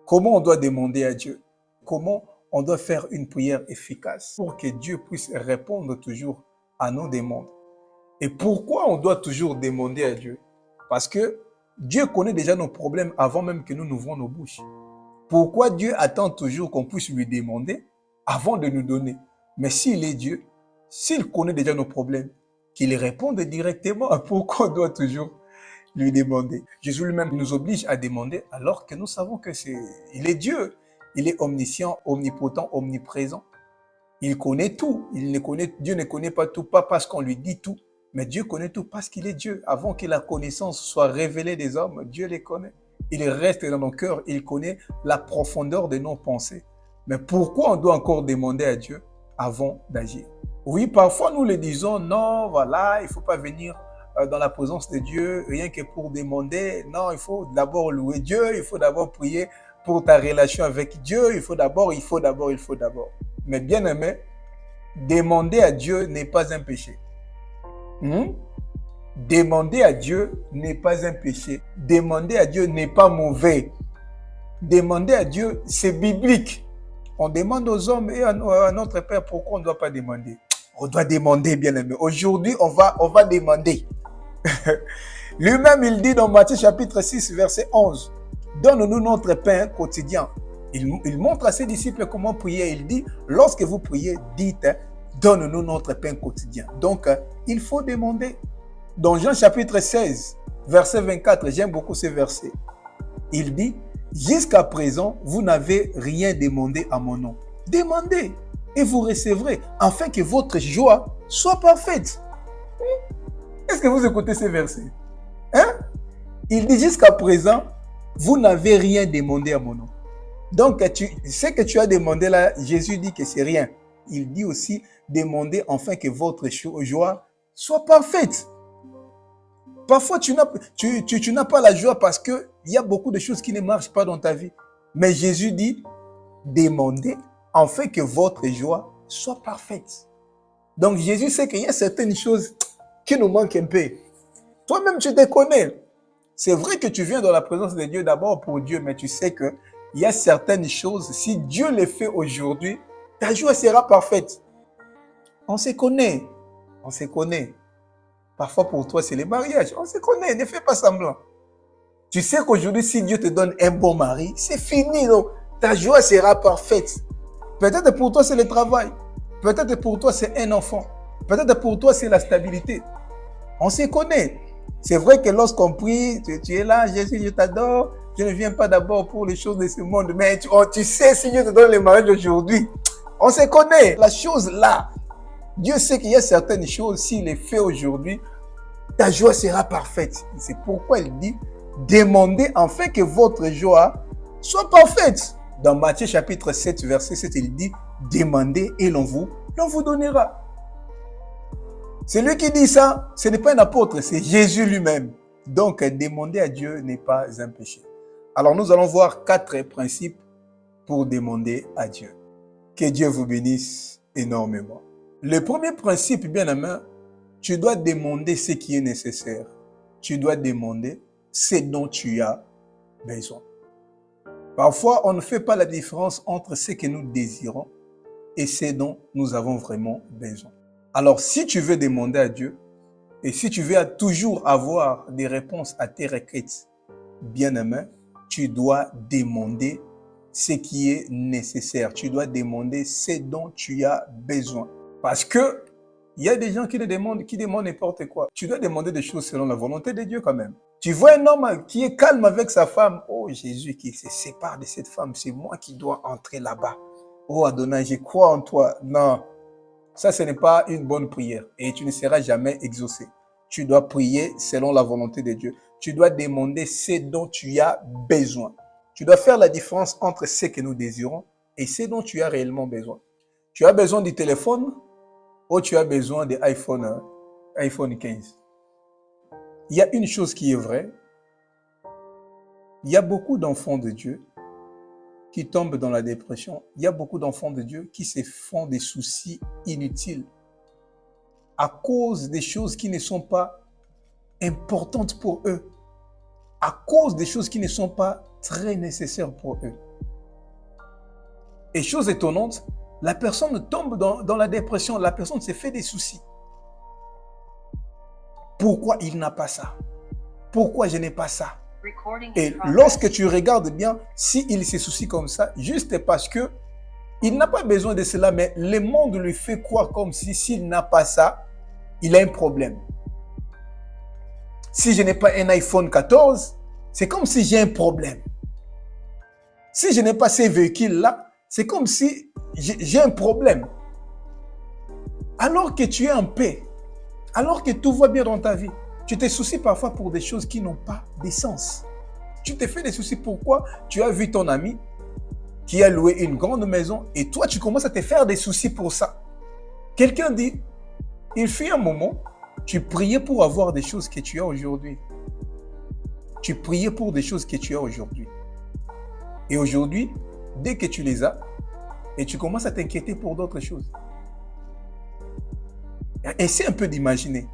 Comment on doit demander à Dieu? Comment on doit faire une prière efficace pour que Dieu puisse répondre toujours à nos demandes? Et pourquoi on doit toujours demander à Dieu? Parce que Dieu connaît déjà nos problèmes avant même que nous n'ouvrons nos bouches. Pourquoi Dieu attend toujours qu'on puisse lui demander avant de nous donner? Mais s'il est Dieu, s'il connaît déjà nos problèmes, qu'il réponde directement. Pourquoi on doit toujours lui demander? Jésus lui-même nous oblige à demander alors que nous savons que il est Dieu. Il est omniscient, omnipotent, omniprésent. Il connaît tout. Dieu ne connaît pas tout, pas parce qu'on lui dit tout, mais Dieu connaît tout parce qu'il est Dieu. Avant que la connaissance soit révélée des hommes, Dieu les connaît. Il reste dans nos cœurs. Il connaît la profondeur de nos pensées. Mais pourquoi on doit encore demander à Dieu avant d'agir? Oui, parfois nous le disons, non, voilà, il ne faut pas venir dans la présence de Dieu rien que pour demander. Non, il faut d'abord louer Dieu, il faut d'abord prier pour ta relation avec Dieu. Il faut d'abord. Mais bien aimé, demander à Dieu n'est pas un péché. Demander à Dieu n'est pas un péché. Demander à Dieu n'est pas mauvais. Demander à Dieu, c'est biblique. On demande aux hommes et à notre Père pourquoi on ne doit pas demander. On doit demander, bien aimé. Aujourd'hui, on va demander. Lui-même, il dit dans Matthieu chapitre 6, verset 11, « Donne-nous notre pain quotidien. » Il montre à ses disciples comment prier. Il dit, lorsque vous priez, dites, « Donne-nous notre pain quotidien. » Donc, il faut demander. Dans Jean chapitre 16, verset 24, j'aime beaucoup ce verset. Il dit, « Jusqu'à présent, vous n'avez rien demandé à mon nom. Demandez et vous recevrez, afin que votre joie soit parfaite. » Est-ce que vous écoutez ce verset? Il dit, jusqu'à présent, vous n'avez rien demandé à mon nom. Donc, ce que tu as demandé là, Jésus dit que c'est rien. Il dit aussi, demandez afin que votre joie soit parfaite. Parfois, tu n'as pas la joie parce qu'il y a beaucoup de choses qui ne marchent pas dans ta vie. Mais Jésus dit, demandez afin que votre joie soit parfaite. Donc, Jésus sait qu'il y a certaines choses qui nous manquent un peu. Toi-même, tu te connais. C'est vrai que tu viens dans la présence de Dieu d'abord pour Dieu, mais tu sais qu'il y a certaines choses, si Dieu les fait aujourd'hui, ta joie sera parfaite. On se connaît. On se connaît. Parfois pour toi, c'est les mariages. On se connaît, ne fais pas semblant. Tu sais qu'aujourd'hui, si Dieu te donne un bon mari, c'est fini. Donc, ta joie sera parfaite. Peut-être pour toi, c'est le travail. Peut-être pour toi, c'est un enfant. Peut-être pour toi, c'est la stabilité. On se connaît. C'est vrai que lorsqu'on prie, tu es là, Jésus, je t'adore. Je ne viens pas d'abord pour les choses de ce monde. Mais tu sais, si Dieu te donne le mariage aujourd'hui, on se connaît. La chose là, Dieu sait qu'il y a certaines choses, s'il les fait aujourd'hui, ta joie sera parfaite. C'est pourquoi il dit, demandez afin que votre joie soit parfaite. Dans Matthieu chapitre 7, verset 7, il dit, demandez et l'on vous donnera. C'est lui qui dit ça, ce n'est pas un apôtre, c'est Jésus lui-même. Donc, demander à Dieu n'est pas un péché. Alors, nous allons voir 4 principes pour demander à Dieu. Que Dieu vous bénisse énormément. Le premier principe, bien aimé, tu dois demander ce qui est nécessaire. Tu dois demander ce dont tu as besoin. Parfois, on ne fait pas la différence entre ce que nous désirons et ce dont nous avons vraiment besoin. Alors, si tu veux demander à Dieu, et si tu veux toujours avoir des réponses à tes requêtes, bien-aimé, tu dois demander ce qui est nécessaire. Tu dois demander ce dont tu as besoin. Parce que il y a des gens qui demandent n'importe quoi. Tu dois demander des choses selon la volonté de Dieu quand même. Tu vois un homme qui est calme avec sa femme. Oh, Jésus qui se sépare de cette femme, c'est moi qui dois entrer là-bas. Oh, Adonai, je crois en toi. Non. Ça, ce n'est pas une bonne prière et tu ne seras jamais exaucé. Tu dois prier selon la volonté de Dieu. Tu dois demander ce dont tu as besoin. Tu dois faire la différence entre ce que nous désirons et ce dont tu as réellement besoin. Tu as besoin du téléphone ou tu as besoin de iPhone 15. Il y a une chose qui est vraie. Il y a beaucoup d'enfants de Dieu qui tombent dans la dépression. Il y a beaucoup d'enfants de Dieu qui se font des soucis inutiles à cause des choses qui ne sont pas importantes pour eux. à cause des choses qui ne sont pas très nécessaires pour eux. Et chose étonnante, la personne tombe dans la dépression, la personne se fait des soucis. Pourquoi il n'a pas ça? Pourquoi je n'ai pas ça? Et lorsque tu regardes bien, s'il se soucie comme ça, juste parce que il n'a pas besoin de cela, mais le monde lui fait croire comme si s'il n'a pas ça, il a un problème. Si je n'ai pas un iPhone 14, c'est comme si j'ai un problème. Si je n'ai pas ces véhicules-là, c'est comme si j'ai un problème. Alors que tu es en paix, alors que tout va bien dans ta vie, tu te soucies parfois pour des choses qui n'ont pas de sens. Tu te fais des soucis pourquoi tu as vu ton ami qui a loué une grande maison et toi, tu commences à te faire des soucis pour ça. Quelqu'un dit, il fut un moment, tu priais pour avoir des choses que tu as aujourd'hui. Tu priais pour des choses que tu as aujourd'hui. Et aujourd'hui, dès que tu les as, et tu commences à t'inquiéter pour d'autres choses. Essaie un peu d'imaginer.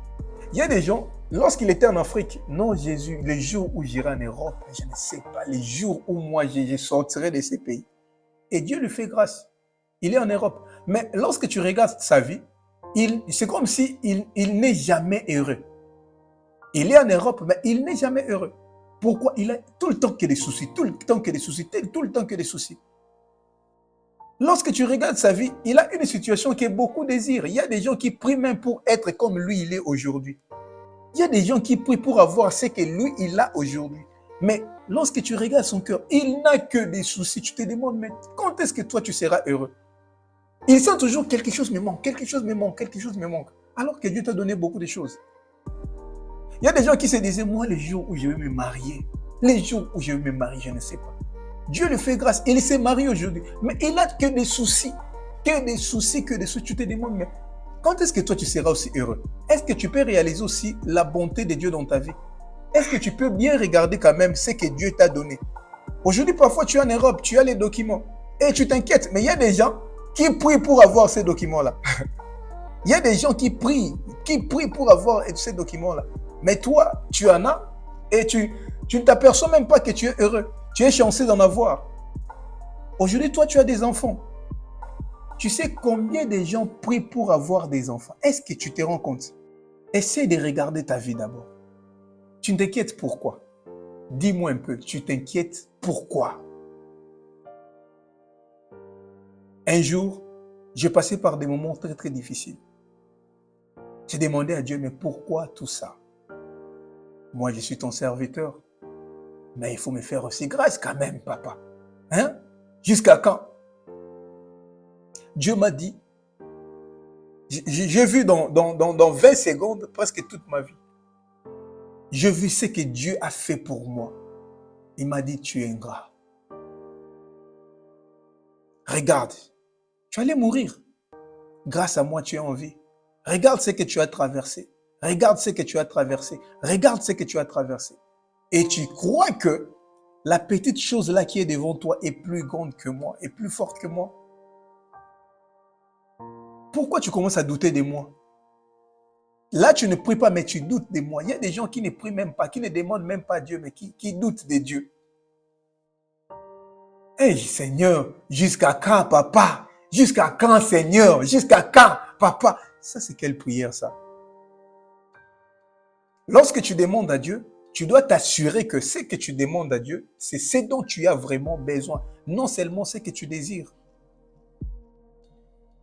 Il y a des gens, lorsqu'il était en Afrique, non Jésus, les jours où j'irai en Europe, je ne sais pas, les jours où moi je sortirai de ces pays. Et Dieu lui fait grâce. Il est en Europe. Mais lorsque tu regardes sa vie, c'est comme si il n'est jamais heureux. Il est en Europe, mais il n'est jamais heureux. Pourquoi? Il a tout le temps que des soucis, tout le temps que des soucis, tout le temps que des soucis. Lorsque tu regardes sa vie, il a une situation que beaucoup désirent. Il y a des gens qui prient même pour être comme lui, il est aujourd'hui. Il y a des gens qui prient pour avoir ce que lui, il a aujourd'hui. Mais lorsque tu regardes son cœur, il n'a que des soucis. Tu te demandes, mais quand est-ce que toi, tu seras heureux? Il sent toujours quelque chose me manque, quelque chose me manque, quelque chose me manque. Alors que Dieu t'a donné beaucoup de choses. Il y a des gens qui se disaient, moi, les jours où je vais me marier, les jours où je vais me marier, je ne sais pas. Dieu lui fait grâce. Il s'est marié aujourd'hui. Mais il n'a que des soucis. Que des soucis, que des soucis. Tu te demandes, mais quand est-ce que toi, tu seras aussi heureux? Est-ce que tu peux réaliser aussi la bonté de Dieu dans ta vie? Est-ce que tu peux bien regarder quand même ce que Dieu t'a donné? Aujourd'hui, parfois, tu es en Europe, tu as les documents. Et tu t'inquiètes. Mais il y a des gens qui prient pour avoir ces documents-là. Il y a des gens qui prient pour avoir ces documents-là. Mais toi, tu en as et tu ne t'aperçois même pas que tu es heureux. Tu es chanceux d'en avoir. Aujourd'hui, toi, tu as des enfants. Tu sais combien de gens prient pour avoir des enfants? Est-ce que tu te rends compte? Essaie de regarder ta vie d'abord. Tu t'inquiètes pourquoi? Dis-moi un peu, tu t'inquiètes pourquoi? Un jour, j'ai passé par des moments très très difficiles. J'ai demandé à Dieu, mais pourquoi tout ça? Moi, je suis ton serviteur. Mais il faut me faire aussi grâce quand même, papa. Hein? Jusqu'à quand? Dieu m'a dit, j'ai vu dans 20 secondes presque toute ma vie. J'ai vu ce que Dieu a fait pour moi. Il m'a dit, tu es ingrat. Regarde, tu allais mourir. Grâce à moi, tu es en vie. Regarde ce que tu as traversé. Regarde ce que tu as traversé. Regarde ce que tu as traversé. Et tu crois que la petite chose là qui est devant toi est plus grande que moi, est plus forte que moi. Pourquoi tu commences à douter de moi? Là, tu ne pries pas, mais tu doutes de moi. Il y a des gens qui ne prient même pas, qui ne demandent même pas Dieu, mais qui doutent de Dieu. Hey Seigneur, jusqu'à quand, papa? Jusqu'à quand, Seigneur? Jusqu'à quand, papa? Ça, c'est quelle prière, ça? Lorsque tu demandes à Dieu, tu dois t'assurer que ce que tu demandes à Dieu, c'est ce dont tu as vraiment besoin, non seulement ce que tu désires.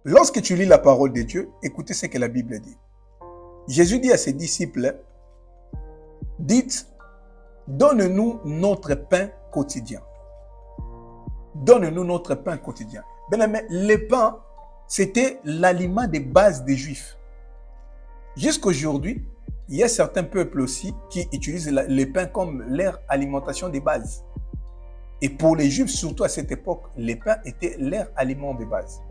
Lorsque tu lis la parole de Dieu, écoutez ce que la Bible dit. Jésus dit à ses disciples, dites, donne-nous notre pain quotidien. Donne-nous notre pain quotidien. Bien-aimé, le pain, c'était l'aliment de base des Juifs. Jusqu'aujourd'hui, il y a certains peuples aussi qui utilisent le pain comme leur alimentation de base. Et pour les Juifs, surtout à cette époque, le pain était leur aliment de base.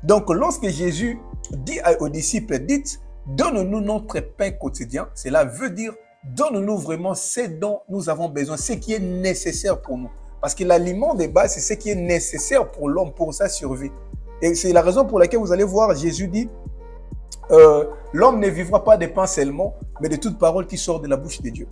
Donc, lorsque Jésus dit aux disciples, dites, donne-nous notre pain quotidien, cela veut dire, donne-nous vraiment ce dont nous avons besoin, ce qui est nécessaire pour nous. Parce que l'aliment de base, c'est ce qui est nécessaire pour l'homme, pour sa survie. Et c'est la raison pour laquelle vous allez voir, Jésus dit, l'homme ne vivra pas de pain seulement, mais de toute parole qui sort de la bouche de Dieu.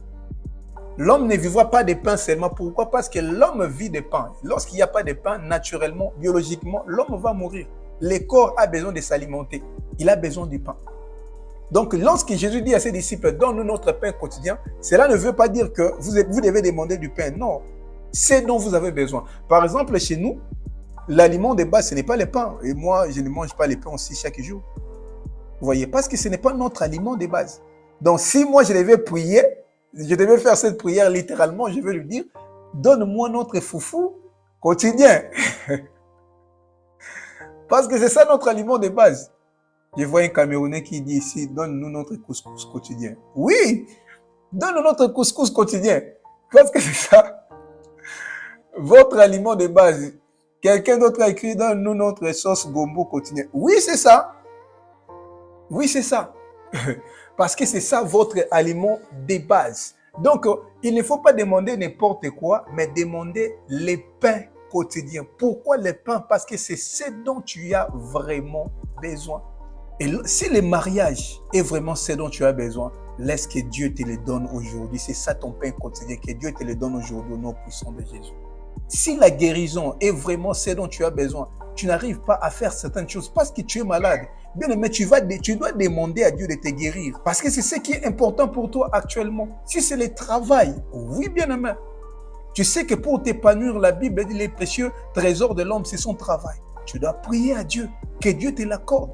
L'homme ne vivra pas de pain seulement. Pourquoi? Parce que l'homme vit de pain. Lorsqu'il n'y a pas de pain, naturellement, biologiquement, l'homme va mourir. Le corps a besoin de s'alimenter. Il a besoin du pain. Donc, lorsque Jésus dit à ses disciples, donne-nous notre pain quotidien, cela ne veut pas dire que vous devez demander du pain. Non, c'est dont vous avez besoin. Par exemple, chez nous, l'aliment de base, ce n'est pas le pain. Et moi, je ne mange pas le pain aussi chaque jour. Vous voyez, parce que ce n'est pas notre aliment de base. Donc, si moi, je devais prier, je devais faire cette prière littéralement, je vais lui dire, donne-moi notre foufou quotidien. Parce que c'est ça notre aliment de base. Je vois un Camerounais qui dit ici, donne-nous notre couscous quotidien. Oui, donne-nous notre couscous quotidien. Parce que c'est ça, votre aliment de base. Quelqu'un d'autre a écrit, donne-nous notre sauce gombo quotidien. Oui, c'est ça. Oui, c'est ça. Parce que c'est ça votre aliment de base. Donc, il ne faut pas demander n'importe quoi, mais demander les pains quotidiens. Pourquoi les pains? Parce que c'est ce dont tu as vraiment besoin. Et si le mariage est vraiment ce dont tu as besoin, laisse que Dieu te le donne aujourd'hui. C'est ça ton pain quotidien, que Dieu te le donne aujourd'hui au nom puissant de Jésus. Si la guérison est vraiment ce dont tu as besoin, tu n'arrives pas à faire certaines choses parce que tu es malade. Bien aimé, tu dois demander à Dieu de te guérir. Parce que c'est ce qui est important pour toi actuellement. Si c'est le travail, oui bien aimé. Tu sais que pour t'épanouir, la Bible dit les précieux trésors de l'homme, c'est son travail. Tu dois prier à Dieu, que Dieu te l'accorde.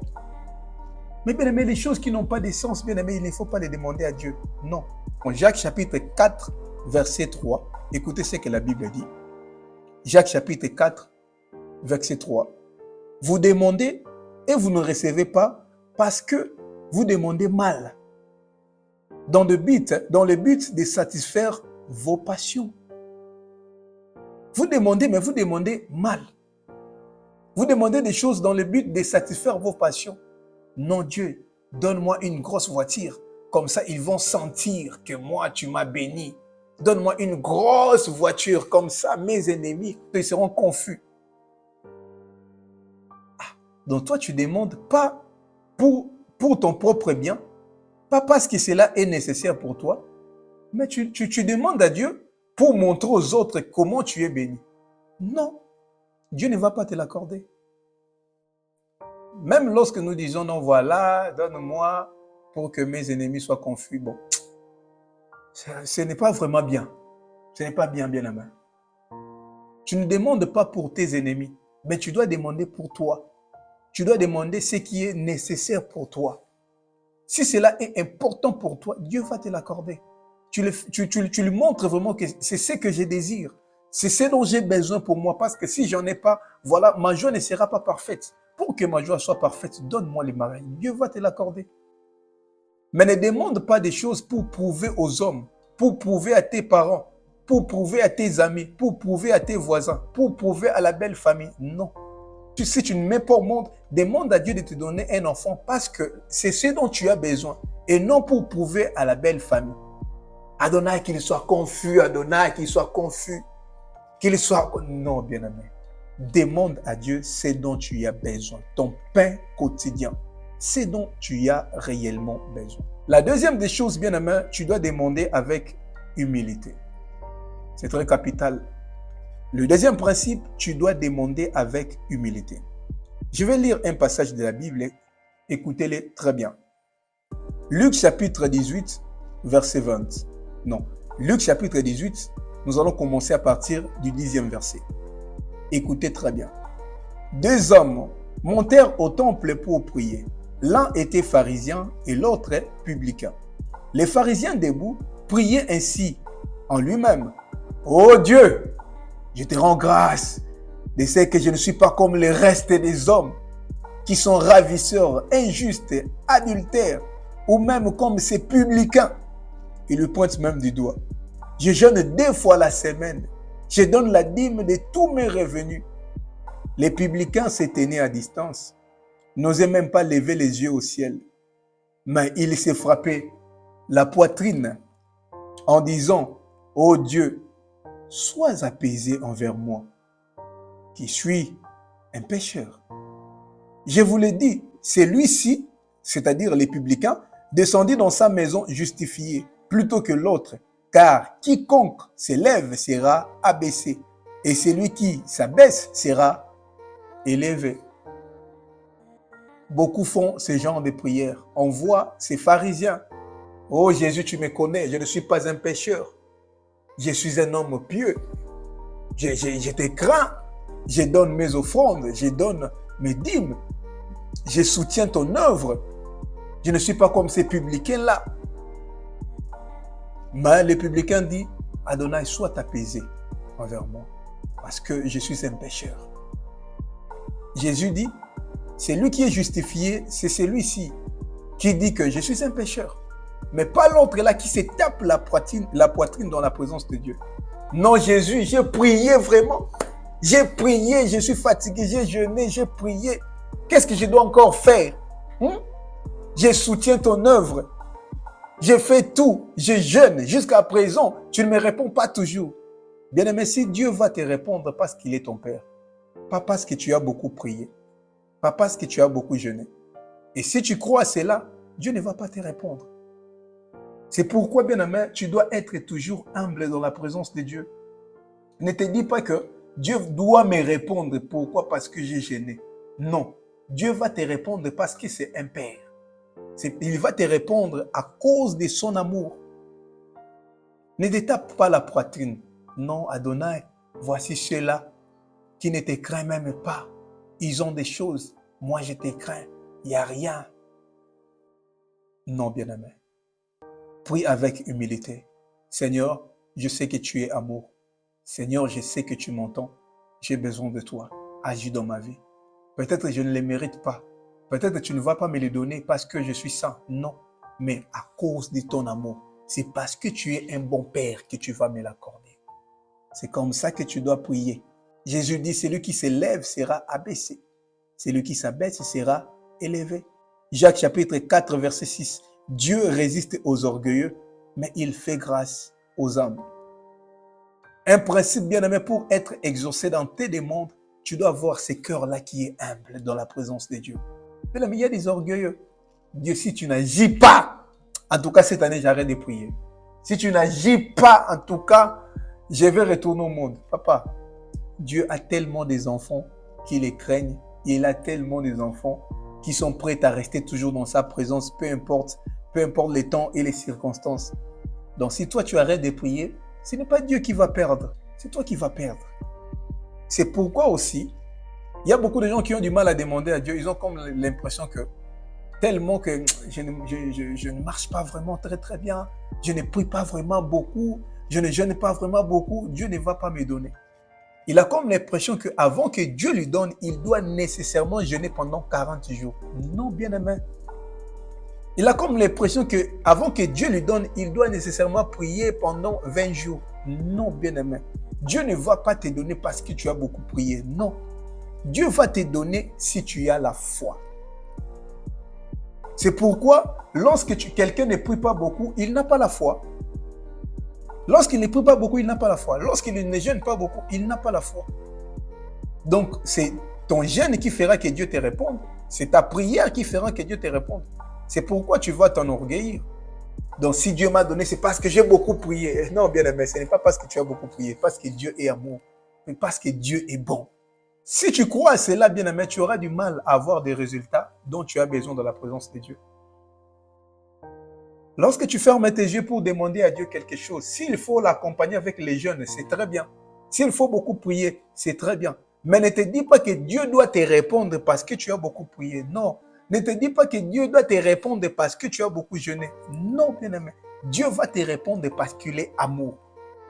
Mais bien aimé, les choses qui n'ont pas de sens, bien aimé, il ne faut pas les demander à Dieu. Non. En Jacques chapitre 4, verset 3, écoutez ce que la Bible dit. Jacques chapitre 4, verset 3. Vous demandez et vous ne recevez pas parce que vous demandez mal. Dans le but de satisfaire vos passions. Vous demandez, mais vous demandez mal. Vous demandez des choses dans le but de satisfaire vos passions. Non, Dieu, donne-moi une grosse voiture. Comme ça, ils vont sentir que moi, tu m'as béni. Donne-moi une grosse voiture. Comme ça, mes ennemis, ils seront confus. Donc toi, tu ne demandes pas pour ton propre bien, pas parce que cela est nécessaire pour toi, mais tu demandes à Dieu pour montrer aux autres comment tu es béni. Non, Dieu ne va pas te l'accorder. Même lorsque nous disons, non, voilà, donne-moi pour que mes ennemis soient confus. Bon, ce n'est pas vraiment bien. Ce n'est pas bien, bien aimé. Tu ne demandes pas pour tes ennemis, mais tu dois demander pour toi. Tu dois demander ce qui est nécessaire pour toi. Si cela est important pour toi, Dieu va te l'accorder. Tu lui montres vraiment que c'est ce que je désire. C'est ce dont j'ai besoin pour moi. Parce que si j'en ai pas, voilà, ma joie ne sera pas parfaite. Pour que ma joie soit parfaite, donne-moi les mariages. Dieu va te l'accorder. Mais ne demande pas des choses pour prouver aux hommes, pour prouver à tes parents, pour prouver à tes amis, pour prouver à tes voisins, pour prouver à la belle famille. Non. Si tu ne mets pas au monde, demande à Dieu de te donner un enfant parce que c'est ce dont tu as besoin et non pour prouver à la belle famille. Adonai, qu'il soit confus, Adonai, qu'il soit confus, qu'il soit... Non, bien-aimé. Demande à Dieu ce dont tu as besoin, ton pain quotidien, ce dont tu as réellement besoin. La deuxième des choses, bien-aimé, tu dois demander avec humilité. C'est très capital. Le deuxième principe, tu dois demander avec humilité. Je vais lire un passage de la Bible, écoutez-le très bien. Luc chapitre 18, verset 20. Non, Luc chapitre 18, nous allons commencer à partir du 10e verset. Écoutez très bien. Deux hommes montèrent au temple pour prier. L'un était pharisien et l'autre publicain. Les pharisiens debout priaient ainsi en lui-même. « Ô Dieu, je te rends grâce de ce que je ne suis pas comme le reste des hommes qui sont ravisseurs, injustes, adultères ou même comme ces publicains. » Il le pointe même du doigt. « Je jeûne 2 fois la semaine. Je donne la dîme de tous mes revenus. » Les publicains se tenaient à distance, n'osaient même pas lever les yeux au ciel. Mais ils se frappaient la poitrine en disant « Ô Dieu, sois apaisé envers moi, qui suis un pécheur. » Je vous l'ai dit, celui-ci, c'est-à-dire les publicains, descendit dans sa maison justifié, plutôt que l'autre, Car quiconque s'élève sera abaissé, et celui qui s'abaisse sera élevé. Beaucoup font ce genre de prières. On voit ces pharisiens. Oh Jésus, tu me connais, je ne suis pas un pécheur. Je suis un homme pieux. Je te crains. Je donne mes offrandes, je donne mes dîmes. Je soutiens ton œuvre. Je ne suis pas comme ces publicains-là. Mais le publicain dit, Adonai, sois apaisé envers moi, parce que je suis un pécheur. Jésus dit, c'est lui qui est justifié, c'est celui-ci qui dit que je suis un pécheur. Mais pas l'autre là qui se tape la poitrine dans la présence de Dieu. Non, Jésus, j'ai prié vraiment. J'ai prié, je suis fatigué, j'ai jeûné, j'ai prié. Qu'est-ce que je dois encore faire? Je soutiens ton œuvre. Je fais tout, je jeûne. Jusqu'à présent, tu ne me réponds pas toujours. Bien-aimé, si Dieu va te répondre parce qu'il est ton Père, pas parce que tu as beaucoup prié, pas parce que tu as beaucoup jeûné. Et si tu crois à cela, Dieu ne va pas te répondre. C'est pourquoi, bien-aimé, tu dois être toujours humble dans la présence de Dieu. Ne te dis pas que Dieu doit me répondre. Pourquoi? Parce que j'ai jeûné. Non. Dieu va te répondre parce que c'est un Père. Il va te répondre à cause de son amour. Ne te tape pas la poitrine. Non, Adonai, voici ceux-là qui ne te craignent même pas. Ils ont des choses. Moi, je te crains. Il n'y a rien. Non, bien-aimé. Prie avec humilité. Seigneur, je sais que tu es amour. Seigneur, je sais que tu m'entends. J'ai besoin de toi. Agis dans ma vie. Peut-être que je ne les mérite pas. Peut-être que tu ne vas pas me les donner parce que je suis saint. Non. Mais à cause de ton amour, c'est parce que tu es un bon Père que tu vas me l'accorder. C'est comme ça que tu dois prier. Jésus dit, celui qui s'élève sera abaissé. Celui qui s'abaisse sera élevé. Jacques chapitre 4, verset 6. Dieu résiste aux orgueilleux, mais il fait grâce aux humbles. Un principe bien-aimé pour être exaucé dans tes demandes, tu dois avoir ce cœur-là qui est humble dans la présence de Dieu. Mais il y a des orgueilleux. Dieu, si tu n'agis pas, en tout cas cette année, j'arrête de prier. Si tu n'agis pas, en tout cas, je vais retourner au monde. Papa, Dieu a tellement des enfants qui les craignent. Il a tellement des enfants qui sont prêts à rester toujours dans sa présence, peu importe les temps et les circonstances. Donc si toi tu arrêtes de prier, ce n'est pas Dieu qui va perdre, c'est toi qui vas perdre. C'est pourquoi aussi, il y a beaucoup de gens qui ont du mal à demander à Dieu. Ils ont comme l'impression que tellement que je ne marche pas vraiment très très bien, je ne prie pas vraiment beaucoup, je ne jeûne pas vraiment beaucoup, Dieu ne va pas me donner. Il a comme l'impression qu'avant que Dieu lui donne, il doit nécessairement jeûner pendant 40 jours. Non, bien-aimé. Il a comme l'impression qu'avant que Dieu lui donne, il doit nécessairement prier pendant 20 jours. Non, bien-aimé. Dieu ne va pas te donner parce que tu as beaucoup prié. Non. Dieu va te donner si tu as la foi. C'est pourquoi, lorsque quelqu'un ne prie pas beaucoup, il n'a pas la foi. Lorsqu'il ne prie pas beaucoup, il n'a pas la foi. Lorsqu'il ne jeûne pas beaucoup, il n'a pas la foi. Donc, c'est ton jeûne qui fera que Dieu te réponde. C'est ta prière qui fera que Dieu te réponde. C'est pourquoi tu vas t'enorgueillir. Donc, si Dieu m'a donné, c'est parce que j'ai beaucoup prié. Non, bien aimé, ce n'est pas parce que tu as beaucoup prié, parce que Dieu est amour, mais parce que Dieu est bon. Si tu crois à cela, bien aimé, tu auras du mal à avoir des résultats dont tu as besoin dans la présence de Dieu. Lorsque tu fermes tes yeux pour demander à Dieu quelque chose, s'il faut l'accompagner avec les jeûnes, c'est très bien. S'il faut beaucoup prier, c'est très bien. Mais ne te dis pas que Dieu doit te répondre parce que tu as beaucoup prié. Non. Ne te dis pas que Dieu doit te répondre parce que tu as beaucoup jeûné. Non, bien-aimé. Dieu va te répondre parce qu'il est amour.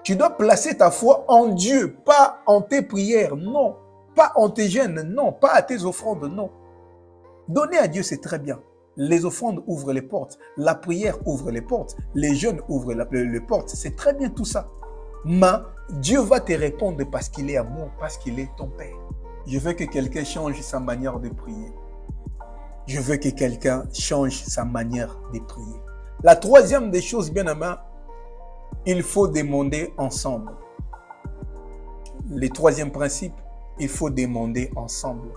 Tu dois placer ta foi en Dieu, pas en tes prières, non. Pas en tes jeûnes, non. Pas à tes offrandes, non. Donner à Dieu, c'est très bien. Les offrandes ouvrent les portes. La prière ouvre les portes. Les jeûnes ouvrent les portes. C'est très bien tout ça. Mais Dieu va te répondre parce qu'il est amour, parce qu'il est ton Père. Je veux que quelqu'un change sa manière de prier. Je veux que quelqu'un change sa manière de prier. La troisième des choses, bien aimé, il faut demander ensemble. Le troisième principe, il faut demander ensemble.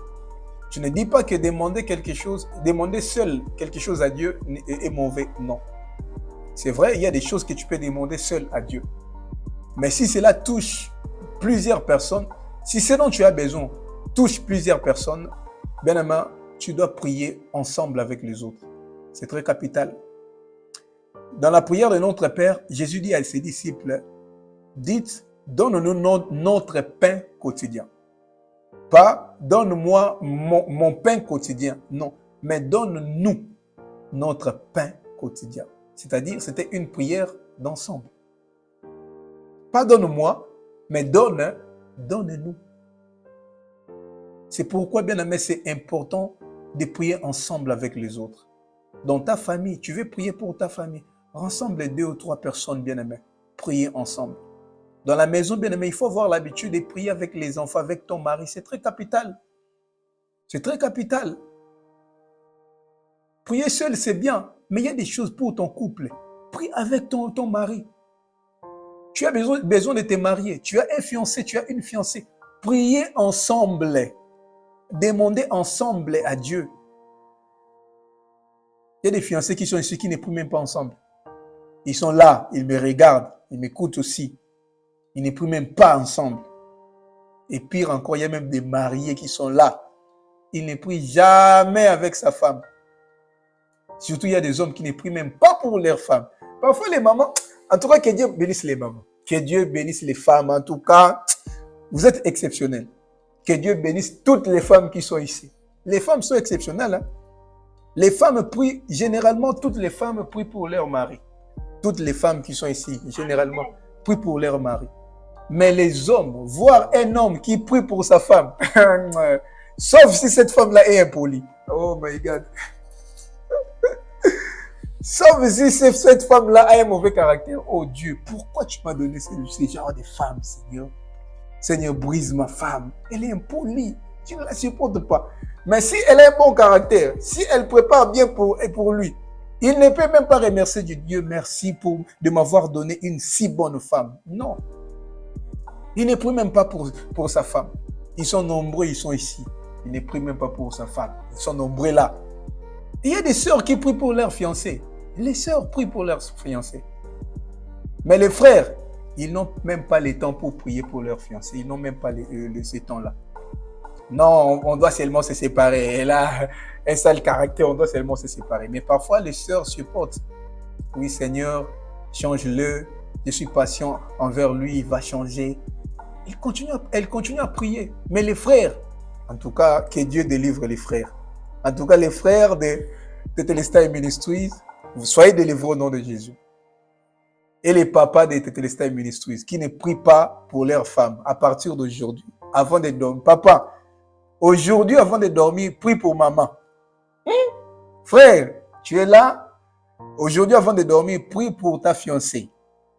Je ne dis pas que demander seul quelque chose à Dieu est mauvais, non. C'est vrai, il y a des choses que tu peux demander seul à Dieu. Mais si cela touche plusieurs personnes, si ce dont tu as besoin touche plusieurs personnes, bien aimé, tu dois prier ensemble avec les autres. C'est très capital. Dans la prière de notre Père, Jésus dit à ses disciples, dites, donne-nous notre pain quotidien. Pas, donne-moi mon pain quotidien. Non, mais donne-nous notre pain quotidien. C'est-à-dire, c'était une prière d'ensemble. Pas donne-moi, mais donne-nous. C'est pourquoi, bien aimé, c'est important de prier ensemble avec les autres. Dans ta famille, tu veux prier pour ta famille. Rassemble 2 ou 3 personnes, bien aimées. Priez ensemble. Dans la maison, bien aimé, il faut avoir l'habitude de prier avec les enfants, avec ton mari. C'est très capital. C'est très capital. Prier seul, c'est bien. Mais il y a des choses pour ton couple. Prie avec ton mari. Tu as besoin de te marier. Tu as un fiancé, tu as une fiancée. Priez ensemble. Demandez ensemble à Dieu. Il y a des fiancés qui sont ici qui ne prient même pas ensemble. Ils sont là, ils me regardent, ils m'écoutent aussi. Ils ne prient même pas ensemble. Et pire encore, il y a même des mariés qui sont là. Ils ne prient jamais avec sa femme. Surtout, il y a des hommes qui ne prient même pas pour leurs femmes. Parfois, les mamans, en tout cas, que Dieu bénisse les mamans. Que Dieu bénisse les femmes. En tout cas, vous êtes exceptionnels. Que Dieu bénisse toutes les femmes qui sont ici. Les femmes sont exceptionnelles. Hein? Les femmes prient, généralement, toutes les femmes prient pour leur mari. Toutes les femmes qui sont ici, généralement, prient pour leur mari. Mais les hommes, voir un homme qui prie pour sa femme, sauf si cette femme-là est impolie. Oh my God. Sauf si cette femme-là a un mauvais caractère. Oh Dieu, pourquoi tu m'as donné ce genre de femme, Seigneur? Seigneur, brise ma femme. Elle est impolie. Tu ne la supportes pas. Mais si elle a un bon caractère, si elle prépare bien pour lui, il ne peut même pas remercier Dieu. Merci de m'avoir donné une si bonne femme. Non. Il ne prie même pas pour sa femme. Ils sont nombreux, ils sont ici. Il ne prie même pas pour sa femme. Ils sont nombreux là. Il y a des sœurs qui prient pour leurs fiancés. Les sœurs prient pour leurs fiancés. Mais les frères, ils n'ont même pas le temps pour prier pour leurs fiancés. Ils n'ont même pas ce temps-là. Non, on doit seulement se séparer. Elle a un sale caractère, on doit seulement se séparer. Mais parfois, les sœurs supportent. Oui, Seigneur, change-le. Je suis patient envers lui, il va changer. Elle continue à prier. Mais les frères, en tout cas, que Dieu délivre les frères. En tout cas, les frères de Tetelestai Ministries, vous soyez délivrés au nom de Jésus. Et les papas de Tetelestai Ministries qui ne prient pas pour leurs femmes à partir d'aujourd'hui, avant de dormir. Papa, aujourd'hui, avant de dormir, prie pour maman. Frère, tu es là. Aujourd'hui, avant de dormir, prie pour ta fiancée.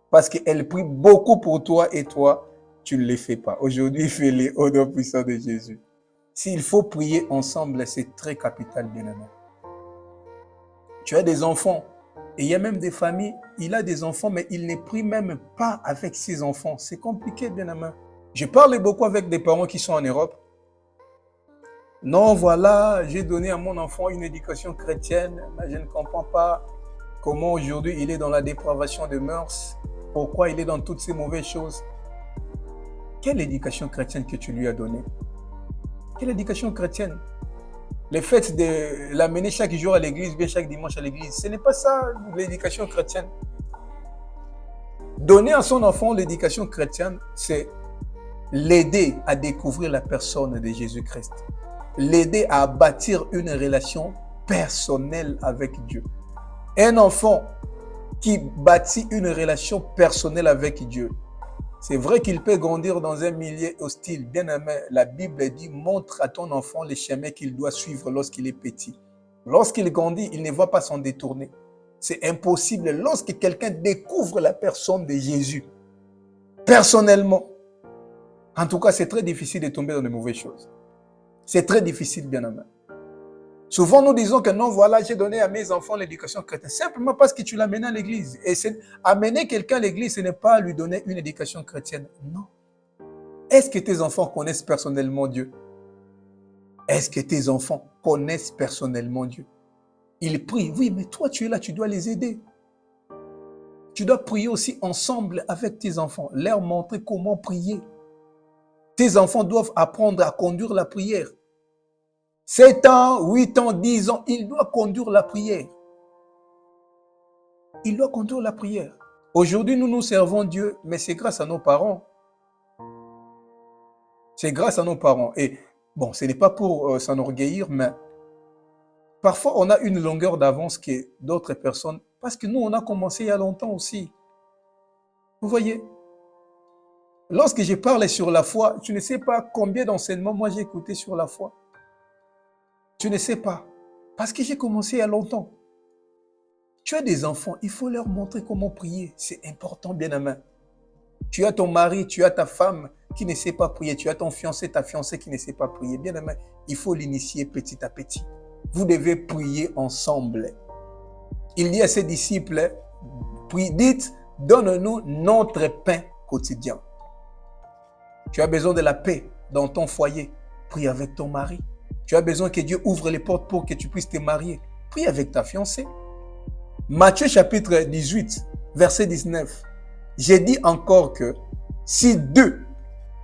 Parce qu'elle prie beaucoup pour toi et toi, tu ne le fais pas. Aujourd'hui, fais-le au nom puissant de Jésus. S'il faut prier ensemble, c'est très capital, bien-aimé. Tu as des enfants. Et il y a même des familles, il a des enfants, mais il ne prie même pas avec ses enfants. C'est compliqué, bien-aimé. Je parle beaucoup avec des parents qui sont en Europe. Non, voilà, j'ai donné à mon enfant une éducation chrétienne, mais je ne comprends pas comment aujourd'hui il est dans la dépravation de mœurs, pourquoi il est dans toutes ces mauvaises choses. Quelle éducation chrétienne que tu lui as donnée? Quelle éducation chrétienne? Le fait de l'amener chaque jour à l'église, bien chaque dimanche à l'église, ce n'est pas ça l'éducation chrétienne. Donner à son enfant l'éducation chrétienne, c'est l'aider à découvrir la personne de Jésus-Christ. L'aider à bâtir une relation personnelle avec Dieu. Un enfant qui bâtit une relation personnelle avec Dieu, c'est vrai qu'il peut grandir dans un milieu hostile. Bien aimé, la Bible dit, montre à ton enfant les chemins qu'il doit suivre lorsqu'il est petit. Lorsqu'il grandit, il ne va pas s'en détourner. C'est impossible lorsque quelqu'un découvre la personne de Jésus, personnellement. En tout cas, c'est très difficile de tomber dans de mauvaises choses. C'est très difficile, bien aimé. Souvent, nous disons que non, voilà, j'ai donné à mes enfants l'éducation chrétienne. Simplement parce que tu l'as amené à l'église. Et amener quelqu'un à l'église, ce n'est pas lui donner une éducation chrétienne. Non. Est-ce que tes enfants connaissent personnellement Dieu? Est-ce que tes enfants connaissent personnellement Dieu? Ils prient. Oui, mais toi, tu es là, tu dois les aider. Tu dois prier aussi ensemble avec tes enfants, leur montrer comment prier. Tes enfants doivent apprendre à conduire la prière. 7 ans, 8 ans, 10 ans, ils doivent conduire la prière. Ils doivent conduire la prière. Aujourd'hui, nous servons Dieu, mais c'est grâce à nos parents. C'est grâce à nos parents. Et bon, ce n'est pas pour s'enorgueillir, mais parfois on a une longueur d'avance que d'autres personnes, parce que nous, on a commencé il y a longtemps aussi. Vous voyez? Lorsque je parlais sur la foi, tu ne sais pas combien d'enseignements moi j'ai écouté sur la foi. Tu ne sais pas. Parce que j'ai commencé il y a longtemps. Tu as des enfants, il faut leur montrer comment prier. C'est important, bien-aimé. Tu as ton mari, tu as ta femme qui ne sait pas prier. Tu as ton fiancé, ta fiancée qui ne sait pas prier. Bien-aimé, il faut l'initier petit à petit. Vous devez prier ensemble. Il dit à ses disciples, dites, donne-nous notre pain quotidien. Tu as besoin de la paix dans ton foyer. Prie avec ton mari. Tu as besoin que Dieu ouvre les portes pour que tu puisses te marier. Prie avec ta fiancée. Matthieu chapitre 18, verset 19. J'ai dit encore que si 2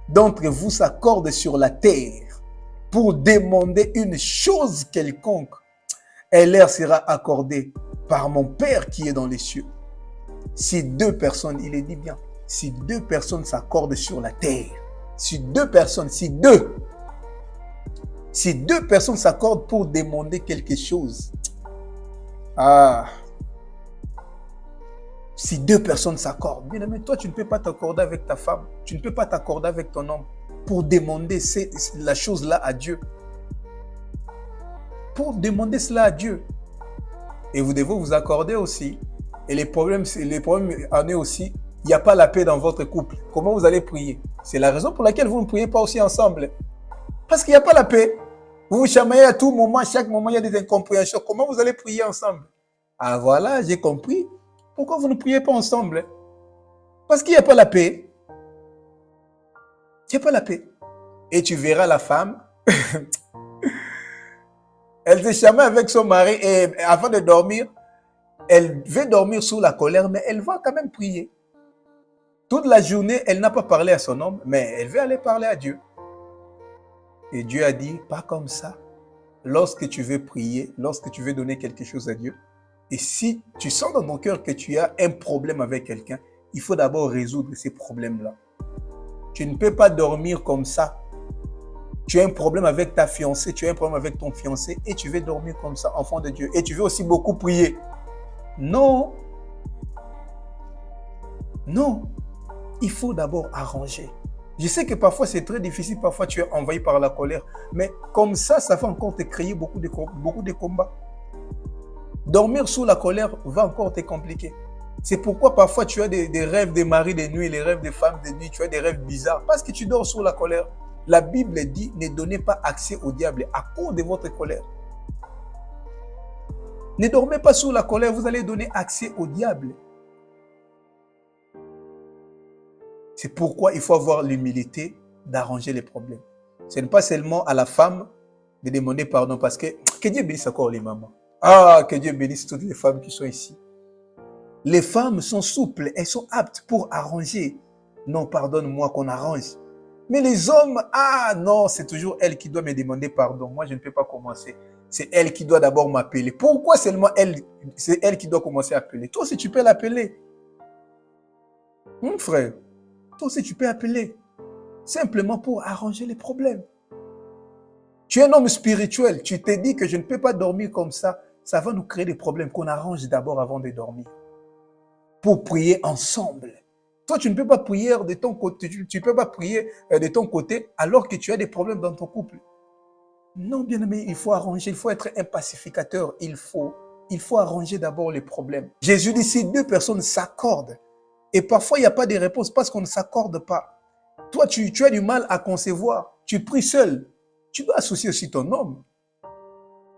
d'entre vous s'accordent sur la terre pour demander une chose quelconque, elle leur sera accordée par mon Père qui est dans les cieux. Si 2 personnes, il est dit bien, si 2 personnes s'accordent sur la terre, si 2 personnes s'accordent pour demander quelque chose, si 2 personnes s'accordent, bien aimé, toi tu ne peux pas t'accorder avec ta femme, tu ne peux pas t'accorder avec ton homme pour demander la chose-là à Dieu. Pour demander cela à Dieu. Et vous devez vous accorder aussi. Et les problèmes en est aussi, il n'y a pas la paix dans votre couple. Comment vous allez prier? C'est la raison pour laquelle vous ne priez pas aussi ensemble. Parce qu'il n'y a pas la paix. Vous vous chamaillez à tout moment, à chaque moment, il y a des incompréhensions. Comment vous allez prier ensemble? Ah voilà, j'ai compris. Pourquoi vous ne priez pas ensemble? Parce qu'il n'y a pas la paix. Il n'y a pas la paix. Et tu verras la femme, elle se chamaille avec son mari et avant de dormir, elle veut dormir sous la colère, mais elle va quand même prier. Toute la journée, elle n'a pas parlé à son homme, mais elle veut aller parler à Dieu. Et Dieu a dit, pas comme ça. Lorsque tu veux prier, lorsque tu veux donner quelque chose à Dieu, et si tu sens dans ton cœur que tu as un problème avec quelqu'un, il faut d'abord résoudre ces problèmes-là. Tu ne peux pas dormir comme ça. Tu as un problème avec ta fiancée, tu as un problème avec ton fiancé et tu veux dormir comme ça, enfant de Dieu. Et tu veux aussi beaucoup prier. Non. Non. Il faut d'abord arranger. Je sais que parfois c'est très difficile, parfois tu es envahi par la colère. Mais comme ça va encore te créer beaucoup de combats. Dormir sous la colère va encore te compliquer. C'est pourquoi parfois tu as des rêves de mari de nuit, les rêves de femmes de nuit, tu as des rêves bizarres parce que tu dors sous la colère. La Bible dit, ne donnez pas accès au diable à cause de votre colère. Ne dormez pas sous la colère, vous allez donner accès au diable. C'est pourquoi il faut avoir l'humilité d'arranger les problèmes. Ce n'est pas seulement à la femme de demander pardon parce que Dieu bénisse encore les mamans. Ah, que Dieu bénisse toutes les femmes qui sont ici. Les femmes sont souples, elles sont aptes pour arranger. Non, pardonne-moi qu'on arrange. Mais les hommes, non, c'est toujours elle qui doit me demander pardon. Moi, je ne peux pas commencer. C'est elle qui doit d'abord m'appeler. Pourquoi seulement elle? C'est elle qui doit commencer à appeler. Toi aussi, tu peux l'appeler. Mon frère, toi aussi, tu peux appeler. Simplement pour arranger les problèmes. Tu es un homme spirituel. Tu t'es dit que je ne peux pas dormir comme ça. Ça va nous créer des problèmes qu'on arrange d'abord avant de dormir. Pour prier ensemble. Toi, tu ne peux pas prier de ton côté, tu peux pas prier de ton côté alors que tu as des problèmes dans ton couple. Non, bien aimé, il faut arranger, il faut être un pacificateur. Il faut arranger d'abord les problèmes. Jésus dit, si 2 personnes s'accordent, et parfois il n'y a pas de réponse parce qu'on ne s'accorde pas. Toi, tu as du mal à concevoir. Tu pries seul. Tu dois associer aussi ton homme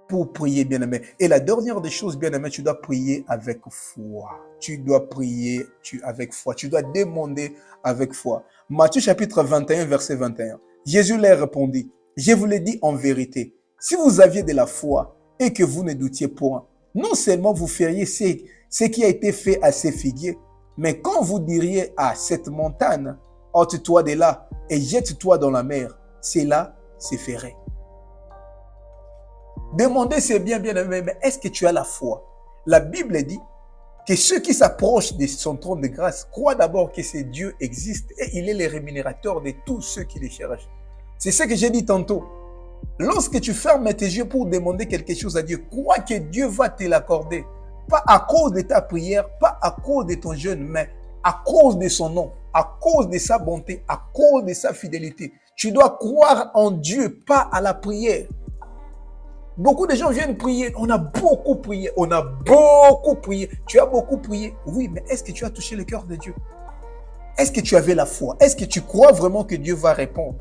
pour prier, bien-aimé. Et la dernière des choses, bien-aimé, tu dois prier avec foi. Tu dois prier avec foi. Tu dois demander avec foi. Matthieu chapitre 21, verset 21. Jésus leur répondit, je vous l'ai dit en vérité, si vous aviez de la foi et que vous ne doutiez point, non seulement vous feriez ce qui a été fait à ces figuiers, Mais quand vous diriez à cette montagne, ôte-toi de là et jette-toi dans la mer, cela se ferait. Demander, c'est bien, bien aimé, mais est-ce que tu as la foi? La Bible dit que ceux qui s'approchent de son trône de grâce croient d'abord que ce Dieu existe et il est le rémunérateur de tous ceux qui les cherchent. C'est ce que j'ai dit tantôt. Lorsque tu fermes tes yeux pour demander quelque chose à Dieu, crois que Dieu va te l'accorder. Pas à cause de ta prière, pas à cause de ton jeûne, mais à cause de son nom, à cause de sa bonté, à cause de sa fidélité. Tu dois croire en Dieu, pas à la prière. Beaucoup de gens viennent prier. On a beaucoup prié. On a beaucoup prié. Tu as beaucoup prié. Oui, mais est-ce que tu as touché le cœur de Dieu? Est-ce que tu avais la foi? Est-ce que tu crois vraiment que Dieu va répondre?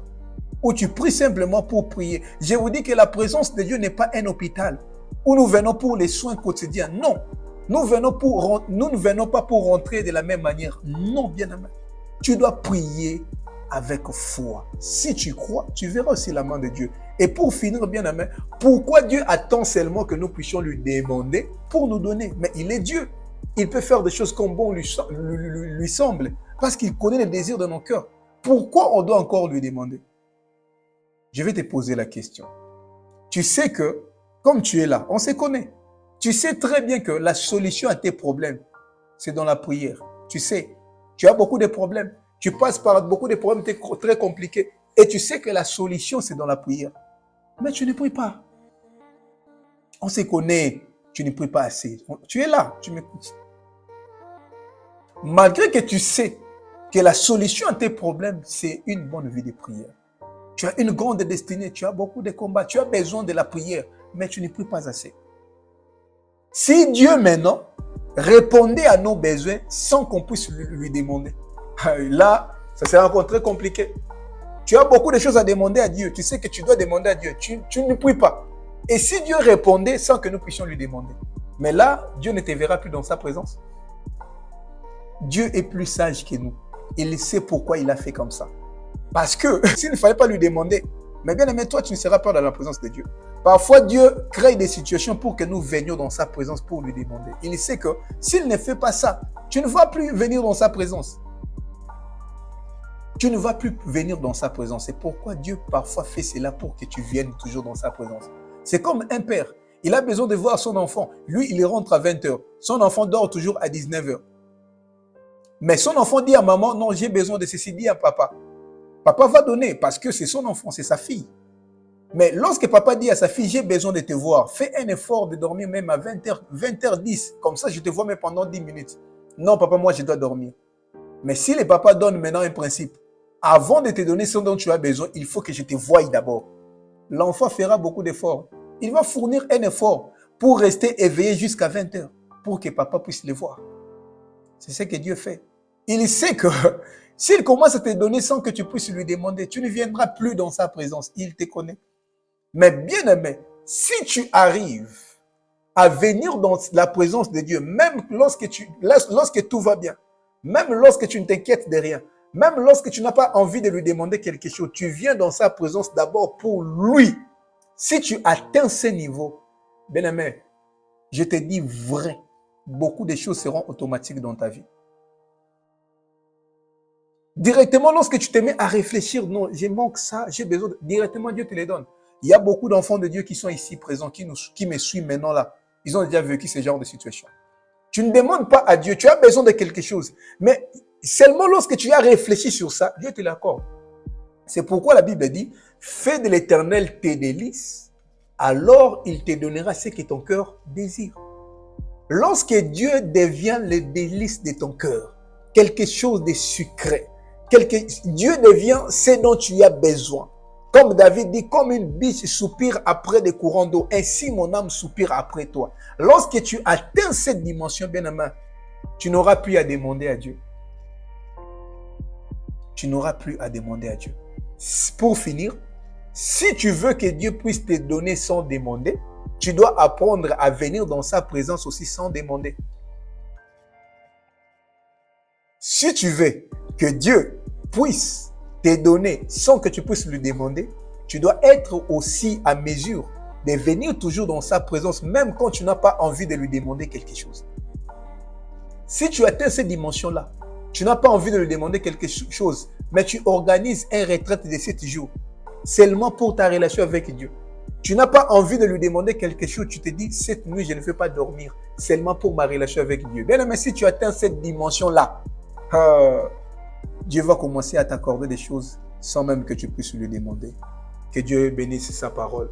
Ou tu pries simplement pour prier? Je vous dis que la présence de Dieu n'est pas un hôpital où nous venons pour les soins quotidiens. Non. Nous ne venons pas pour rentrer de la même manière. Non, bien aimé. Tu dois prier avec foi. Si tu crois, tu verras aussi la main de Dieu. Et pour finir, bien aimé, pourquoi Dieu attend seulement que nous puissions lui demander pour nous donner? Mais il est Dieu. Il peut faire des choses comme bon lui semble. Parce qu'il connaît les désirs de nos cœurs. Pourquoi on doit encore lui demander? Je vais te poser la question. Tu sais que, comme tu es là, on se connaît. Tu sais très bien que la solution à tes problèmes, c'est dans la prière. Tu sais, tu as beaucoup de problèmes. Tu passes par beaucoup de problèmes très compliqués. Et tu sais que la solution, c'est dans la prière. Mais tu ne pries pas. On se connaît. Tu ne pries pas assez. Tu es là, tu m'écoutes. Malgré que tu sais que la solution à tes problèmes, c'est une bonne vie de prière. Tu as une grande destinée, tu as beaucoup de combats, tu as besoin de la prière, mais tu ne pries pas assez. Si Dieu maintenant répondait à nos besoins sans qu'on puisse lui demander, là, ça serait encore très compliqué. Tu as beaucoup de choses à demander à Dieu. Tu sais que tu dois demander à Dieu. Tu ne pries pas. Et si Dieu répondait sans que nous puissions lui demander, mais là, Dieu ne te verra plus dans sa présence. Dieu est plus sage que nous. Il sait pourquoi il a fait comme ça. Parce que s'il ne fallait pas lui demander, mais bien aimé, toi, tu ne seras pas dans la présence de Dieu. Parfois, Dieu crée des situations pour que nous venions dans sa présence pour lui demander. Il sait que s'il ne fait pas ça, tu ne vas plus venir dans sa présence. Tu ne vas plus venir dans sa présence. C'est pourquoi Dieu parfois fait cela pour que tu viennes toujours dans sa présence. C'est comme un père. Il a besoin de voir son enfant. Lui, il rentre à 20h. Son enfant dort toujours à 19h. Mais son enfant dit à maman, non, j'ai besoin de ceci, dit à papa. Papa va donner parce que c'est son enfant, c'est sa fille. Mais lorsque papa dit à sa fille, j'ai besoin de te voir, fais un effort de dormir même à 20h, 20h10. Comme ça, je te vois même pendant 10 minutes. Non, papa, moi, je dois dormir. Mais si le papa donne maintenant un principe, avant de te donner ce dont tu as besoin, il faut que je te voie d'abord. L'enfant fera beaucoup d'efforts. Il va fournir un effort pour rester éveillé jusqu'à 20h, pour que papa puisse le voir. C'est ce que Dieu fait. Il sait que s'il commence à te donner sans que tu puisses lui demander, tu ne viendras plus dans sa présence. Il te connaît. Mais bien aimé, si tu arrives à venir dans la présence de Dieu, même lorsque tout va bien, même lorsque tu ne t'inquiètes de rien, même lorsque tu n'as pas envie de lui demander quelque chose, tu viens dans sa présence d'abord pour lui. Si tu atteins ce niveau, bien aimé, je te dis vrai, beaucoup de choses seront automatiques dans ta vie. Directement, lorsque tu te mets à réfléchir, non, je manque ça, j'ai besoin, directement Dieu te les donne. Il y a beaucoup d'enfants de Dieu qui sont ici présents, qui me suivent maintenant là. Ils ont déjà vécu ce genre de situation. Tu ne demandes pas à Dieu, tu as besoin de quelque chose. Mais seulement lorsque tu as réfléchi sur ça, Dieu te l'accorde. C'est pourquoi la Bible dit, fais de l'Éternel tes délices, alors il te donnera ce que ton cœur désire. Lorsque Dieu devient le délice de ton cœur, quelque chose de sucré, Dieu devient ce dont tu as besoin. Comme David dit, comme une biche soupire après des courants d'eau, ainsi mon âme soupire après toi. Lorsque tu atteins cette dimension, bien-aimé, tu n'auras plus à demander à Dieu. Tu n'auras plus à demander à Dieu. Pour finir, si tu veux que Dieu puisse te donner sans demander, tu dois apprendre à venir dans sa présence aussi sans demander. Si tu veux que Dieu puisse te donner sans que tu puisses lui demander, tu dois être aussi à mesure de venir toujours dans sa présence, même quand tu n'as pas envie de lui demander quelque chose. Si tu atteins cette dimension-là, tu n'as pas envie de lui demander quelque chose, mais tu organises un retraite de 7 jours, seulement pour ta relation avec Dieu. Tu n'as pas envie de lui demander quelque chose, tu te dis, cette nuit, je ne veux pas dormir, seulement pour ma relation avec Dieu. Bien aimé, si tu atteins cette dimension-là, Dieu va commencer à t'accorder des choses sans même que tu puisses lui demander. Que Dieu bénisse sa parole.